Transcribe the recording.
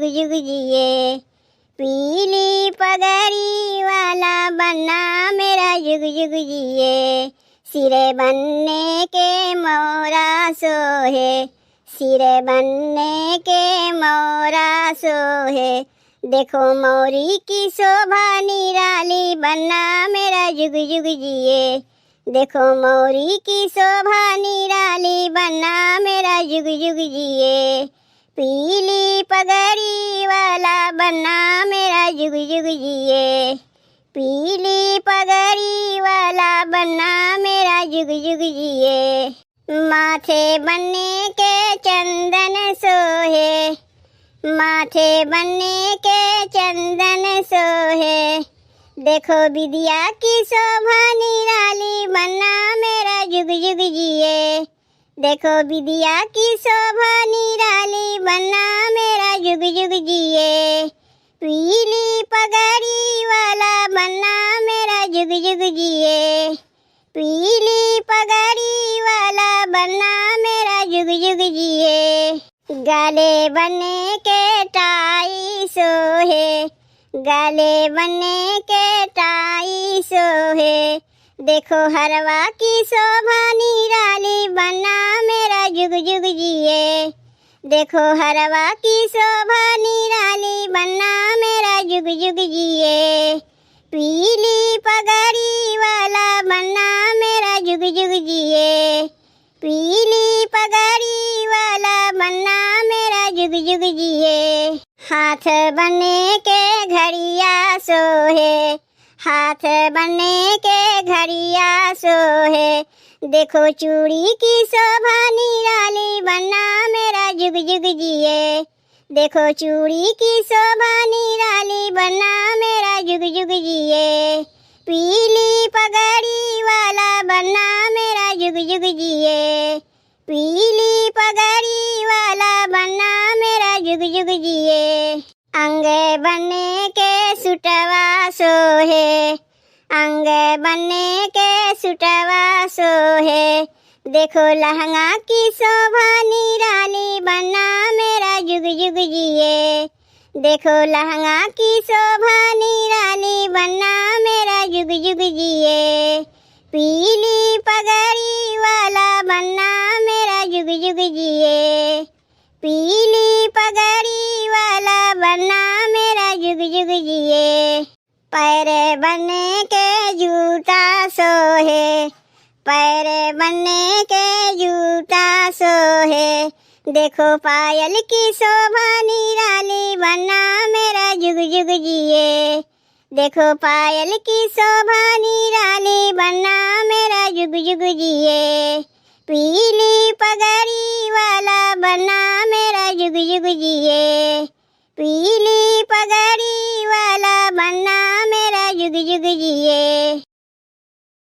जुग जिए। पीली पगड़ी वाला बन्ना मेरा जुग जुग जिए। सिरे बनने के मोरा सोहे, सिरे बनने के मोरा सोहे। देखो मौरी की शोभा निराली बन्ना मेरा जुग जुग जिए। देखो मौरी की शोभा निराली बन्ना मेरा जुग जुग जिए। पीली पगड़ी वाला बन्ना मेरा जुग जुग जिए। पीली पगड़ी वाला बन्ना मेरा जुग जुग जिए। माथे बनने के चंदन सोहे, माथे बनने के चंदन सोहे। देखो विद्या की शोभा निराली बन्ना मेरा जुग जुग जिए। देखो विद्या की शोभा निराली बन्ना मेरा जुग जुग जिए। पीली पगड़ी वाला बन्ना मेरा जुग जुग जिए। पीली पगड़ी वाला बन्ना मेरा जुग जुग जिए। गाले बनने के टाई सोहे, गाले बनने के टाई सोहे। देखो हरवा की शोभा निराली बन्ना मेरा जुग जुग जिए। देखो हरवा की शोभा निराली बन्ना मेरा जुग जुग जिए। पीली पगड़ी वाला बन्ना मेरा जुग जुग जिए। पीली पगड़ी वाला बन्ना मेरा जुग जुग जिए। हाथ बनने के घड़िया सोहे, हाथ बनने के घड़िया सोहे। देखो चूड़ी की शोभा निराली बन्ना मेरा जुग जुग जिए। देखो चूड़ी की शोभा निराली बन्ना मेरा जुग जुग जिए। पीली पगड़ी वाला बन्ना मेरा जुग जुग जिए। पीली पगड़ी वाला बन्ना मेरा जुग जुग जिए। अंग बनने के सुटवा सोहे, अंग बनने के सुटवा सोहे। देखो लहंगा की शोभा निराली बन्ना मेरा जुग जुग जिए। देखो लहंगा की शोभा निराली बन्ना मेरा जुग जुग जिए। पीली पगड़ी वाला बन्ना मेरा जुग जुग जिए। पीली पगड़ी वाला बन्ना मेरा जुग जुग जिए। पैर बनने के जूता सोहे, पैर बनने के जूता सोहे। देखो पायल की शोभा निराली बन्ना मेरा जुग जुग जिए। देखो पायल की शोभा निराली बन्ना मेरा जुग जुग जिए। पीली पगड़ी वाला बन्ना मेरा जुग जुग जिए। पीली पगड़ी वाला बन्ना मेरा जुग जुग जिए।